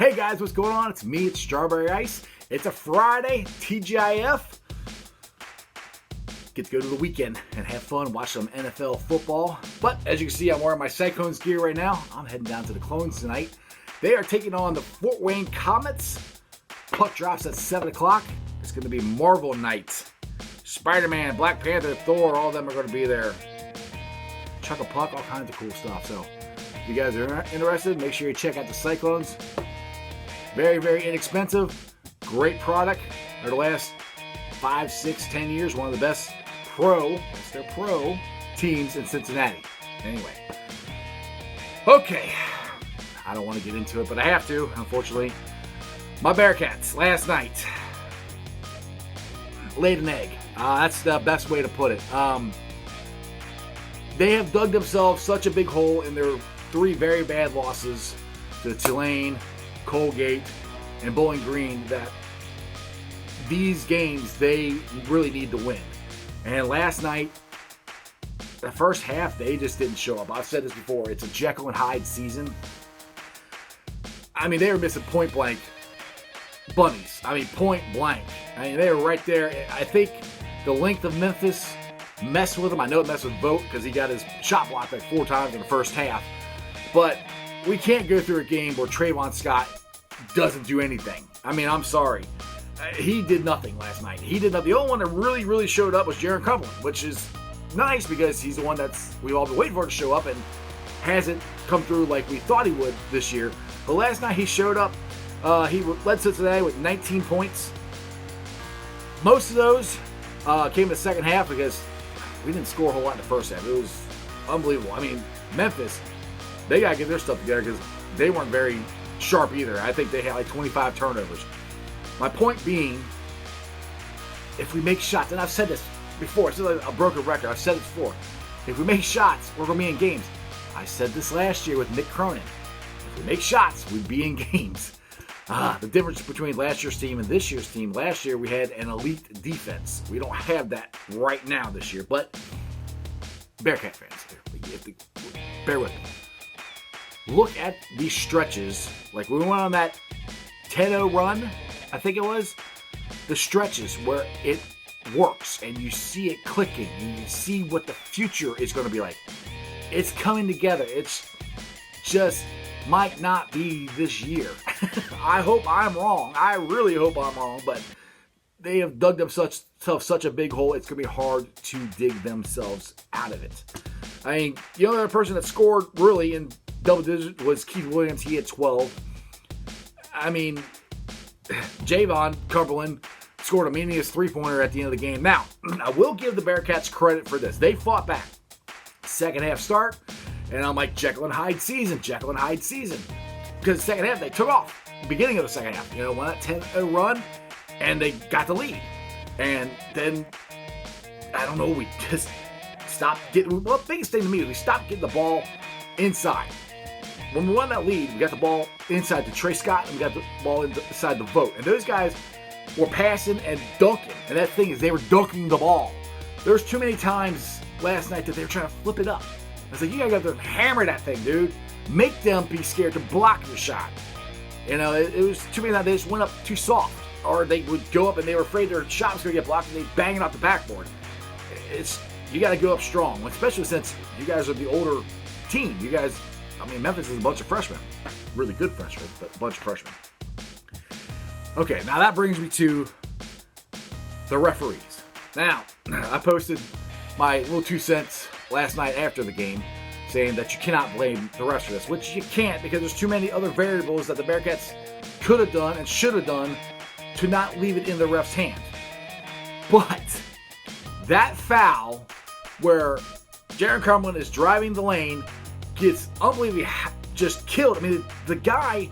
Hey guys, what's going on? It's me, it's Strawberry Ice. It's a Friday, TGIF. Get to go to the weekend and have fun, watch some NFL football. But as you can see, I'm wearing my Cyclones gear right now. I'm heading down to the Clones tonight. They are taking on the Fort Wayne Comets. Puck drops at 7 o'clock. It's going to be Marvel night. Spider-Man, Black Panther, Thor, all of them are going to be there. Chuck a puck, all kinds of cool stuff. So if you guys are interested, make sure you check out the Cyclones. Very, very inexpensive. Great product. They're the last 5, 6, 10 years, one of the best pro teams in Cincinnati. Anyway. Okay. I don't want to get into it, but I have to, unfortunately. My Bearcats, last night, laid an egg. That's the best way to put it. They have dug themselves such a big hole in their 3 very bad losses to Tulane, Colgate, and Bowling Green that these games they really need to win. And last night, the first half, they just didn't show up. I've said this before. It's a Jekyll and Hyde season. I mean, they were missing point blank bunnies. I mean, point blank. I mean, they were right there. I think the length of Memphis messed with him. I know it messed with Vogt because he got his shot blocked like 4 times in the first half. But we can't go through a game where Trayvon Scott doesn't do anything. I mean, I'm sorry. He did nothing last night. He did nothing. The only one that really showed up was Jaron Cumberland, which is nice because he's the one we've all been waiting for to show up and hasn't come through like we thought he would this year. But last night he showed up. He led Cincinnati with 19 points. Most of those came in the second half because we didn't score a whole lot in the first half. It was unbelievable. I mean, Memphis, they got to get their stuff together because they weren't very sharp either. I think they had like 25 turnovers. My point being, if we make shots, and I've said this before, it's like a broken record. I've said it before. If we make shots, we're going to be in games. I said this last year with Nick Cronin. If we make shots, we'd be in games. The difference between last year's team and this year's team, last year we had an elite defense. We don't have that right now this year, but Bearcat fans, you have to bear with me. Look at these stretches. Like we went on that 10-0 run, I think it was. The stretches where it works and you see it clicking and you see what the future is going to be like. It's coming together. It's just might not be this year. I hope I'm wrong. I really hope I'm wrong, but they have dug themselves such a big hole, it's going to be hard to dig themselves out of it. I mean, the other person that scored really in double digits was Keith Williams. He had 12. I mean, Javon Cumberland scored a meaningless 3-pointer at the end of the game. Now, I will give the Bearcats credit for this. They fought back. Second half start, and I'm like, Jekyll and Hyde season. Because the second half, they took off. Beginning of the second half, went that 10-0 run, and they got the lead. And then, I don't know, we just stopped getting, well, the biggest thing to me is we stopped getting the ball inside. When we won that lead, we got the ball inside to Trey Scott, and we got the ball inside the Vogt. And those guys were passing and dunking. And that thing is, they were dunking the ball. There's too many times last night that they were trying to flip it up. I was like, you gotta go there and hammer that thing, dude. Make them be scared to block your shot. It was too many times they just went up too soft. Or they would go up and they were afraid their shot was gonna get blocked and they bang it off the backboard. You gotta go up strong, especially since you guys are the older team. You guys, Memphis is a bunch of freshmen. Really good freshmen, but a bunch of freshmen. Okay, now that brings me to the referees. Now, I posted my little 2 cents last night after the game saying that you cannot blame the rest of this, which you can't because there's too many other variables that the Bearcats could have done and should have done to not leave it in the ref's hand. But that foul where Jaron Cumberland is driving the lane gets unbelievably just killed. The guy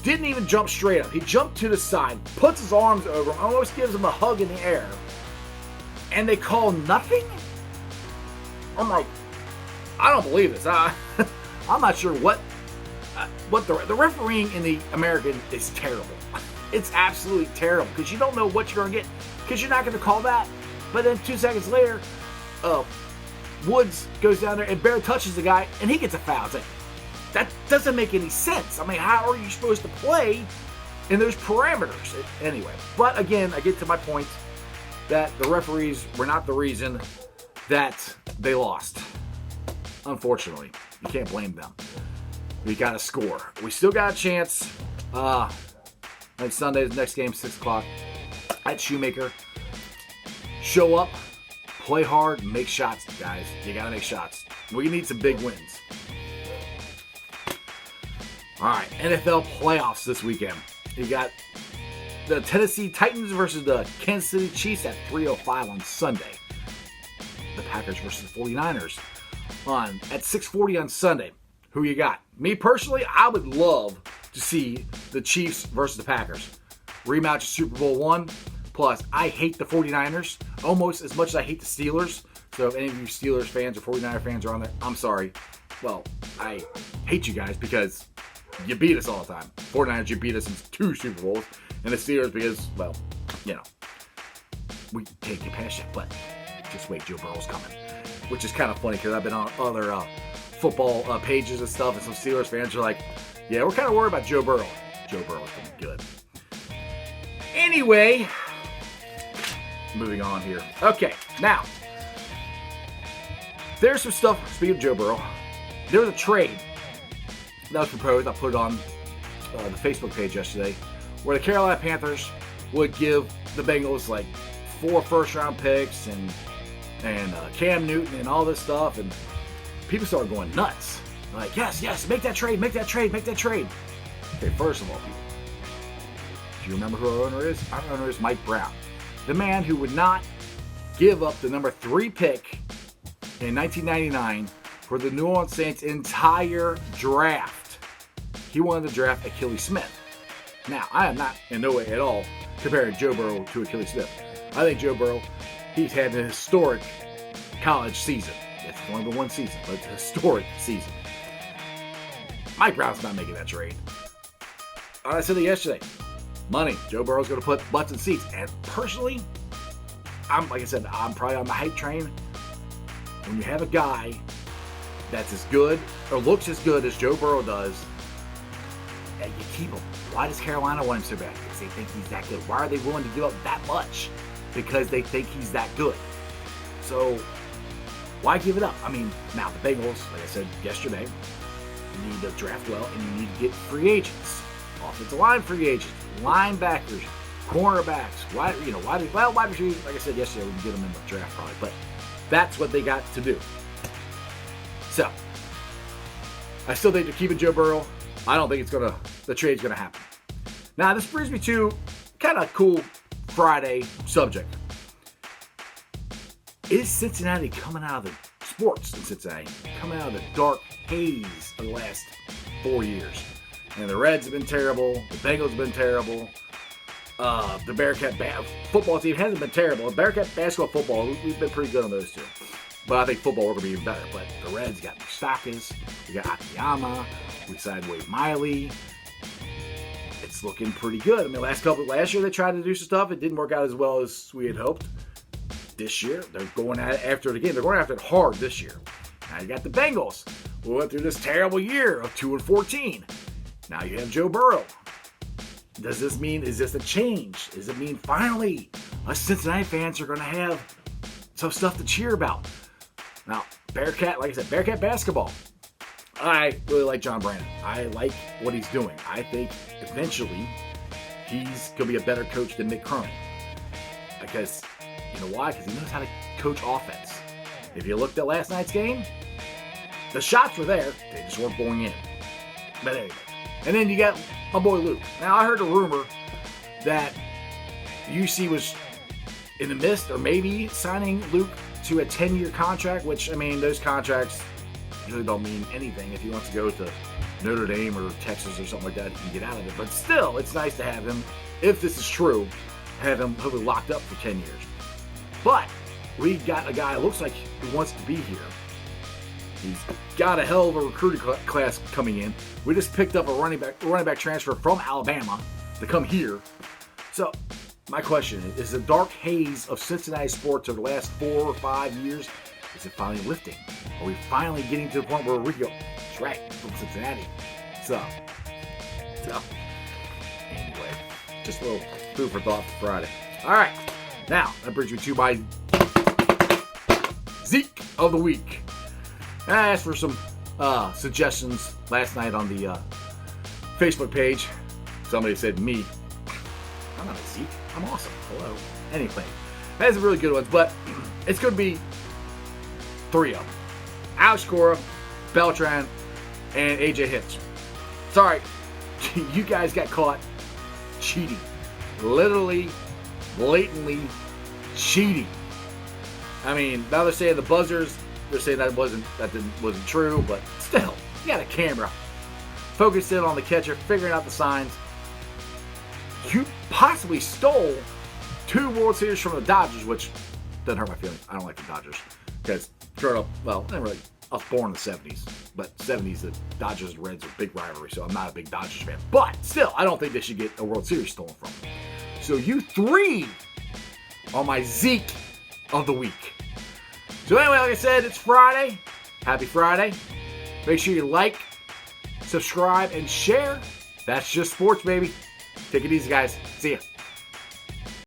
didn't even jump straight up. He jumped to the side, puts his arms over him, almost gives him a hug in the air, and they call nothing? I'm like, I don't believe this. I'm not sure what the refereeing in the American is terrible. It's absolutely terrible because you don't know what you're going to get because you're not going to call that. But then 2 seconds later, Woods goes down there and Bear touches the guy and he gets a foul. It's like, That doesn't make any sense. I mean, how are you supposed to play in those parameters? Anyway, but again, I get to my point that the referees were not the reason that they lost. Unfortunately, you can't blame them. We got to score. We still got a chance. Next Sunday's next game, 6 o'clock at Shoemaker. Show up, play hard, make shots, guys. You got to make shots. We need some big wins. All right, NFL playoffs this weekend. You got the Tennessee Titans versus the Kansas City Chiefs at 3:05 on Sunday. The Packers versus the 49ers at 6:40 on Sunday. Who you got? Me personally, I would love to see the Chiefs versus the Packers. Rematch of Super Bowl I. Plus, I hate the 49ers almost as much as I hate the Steelers. So if any of you Steelers fans or 49er fans are on there, I'm sorry. Well, I hate you guys because you beat us all the time. 49ers, you beat us in 2 Super Bowls. And the Steelers because, well, you know, we can't get past that. But just wait, Joe Burrow's coming. Which is kind of funny because I've been on other football pages and stuff. And some Steelers fans are like, yeah, we're kind of worried about Joe Burrow. Joe Burrow's been good. Anyway, moving on here. Okay, now, there's some stuff, speaking of Joe Burrow, there was a trade that was proposed. I put it on the Facebook page yesterday, where the Carolina Panthers would give the Bengals like 4 first-round picks and Cam Newton and all this stuff, and people started going nuts. Like, yes, make that trade. Okay, first of all, people, do you remember who our owner is? Our owner is Mike Brown, the man who would not give up the number 3 pick in 1999 for the New Orleans Saints' entire draft. He wanted to draft Achilles Smith. Now, I am not in no way at all comparing Joe Burrow to Achilles Smith. I think Joe Burrow, he's had an historic college season. It's only been 1 season, but it's a historic season. Mike Brown's not making that trade. I said it yesterday. Money. Joe Burrow's going to put butts in seats. And personally, like I said, I'm probably on the hype train. When you have a guy that's as good or looks as good as Joe Burrow does, and you keep him. Why does Carolina want him so bad? Because they think he's that good. Why are they willing to give up that much? Because they think he's that good. So, why give it up? I mean, now the Bengals, like I said yesterday, you need to draft well and you need to get free agents. Offensive line free agents, linebackers, cornerbacks, wide receivers. Like I said yesterday, we can get them in the draft probably, but that's what they got to do. So, I still think they're keeping Joe Burrow. I don't think the trade's gonna happen. Now, this brings me to kind of cool Friday subject. Is Cincinnati coming out of the sports in Cincinnati, coming out of the dark haze of the last 4 years? And the Reds have been terrible. The Bengals have been terrible. The Bearcat football team hasn't been terrible. Bearcat basketball, football, we've been pretty good on those two. But I think football we're going to be even better. But the Reds got Mustakas. We got Akiyama. We signed Wade Miley. It's looking pretty good. I mean, last year they tried to do some stuff. It didn't work out as well as we had hoped. This year, they're going after it again. They're going after it hard this year. Now you got the Bengals. We went through this terrible year of 2-14. Now you have Joe Burrow. Is this a change? Does it mean finally us Cincinnati fans are going to have some stuff to cheer about? Now, Bearcat, like I said, Bearcat basketball. I really like John Brandon. I like what he's doing. I think eventually he's going to be a better coach than Mick Cronin. Because, you know why? Because he knows how to coach offense. If you looked at last night's game, the shots were there. They just weren't going in. But anyway. And then you got my boy Luke. Now, I heard a rumor that UC was in the midst or maybe signing Luke to a 10-year contract, which, I mean, those contracts really don't mean anything. If he wants to go to Notre Dame or Texas or something like that, he can get out of it. But still, it's nice to have him, if this is true, have him hopefully locked up for 10 years. But we got a guy who looks like he wants to be here. He's got a hell of a recruiting class coming in. We just picked up a running back transfer from Alabama to come here. So, my question is the dark haze of Cincinnati sports over the last 4 or 5 years, is it finally lifting? Are we finally getting to the point where we go, That's right, from Cincinnati. So anyway, just a little food for thought for Friday. All right, now that brings me to my Zeke of the week. I asked for some suggestions last night on the Facebook page. Somebody said, me. I'm not a Zeke. I'm awesome. Hello. Anyway, that's some really good ones, but it's going to be 3 of them. Alex Cora, Beltran, and AJ Hitch. Sorry, you guys got caught cheating. Literally, blatantly cheating. I mean, now they're saying the buzzers, they're saying that wasn't true, but still, you got a camera. Focus in on the catcher, figuring out the signs. You possibly stole 2 World Series from the Dodgers, which doesn't hurt my feelings. I don't like the Dodgers. Because, never really, I was born in the 70s. But 70s, the Dodgers and Reds are a big rivalry, so I'm not a big Dodgers fan. But still, I don't think they should get a World Series stolen from them. So you 3 are my Zeke of the week. So anyway, like I said, it's Friday. Happy Friday. Make sure you like, subscribe, and share. That's just sports, baby. Take it easy, guys. See ya.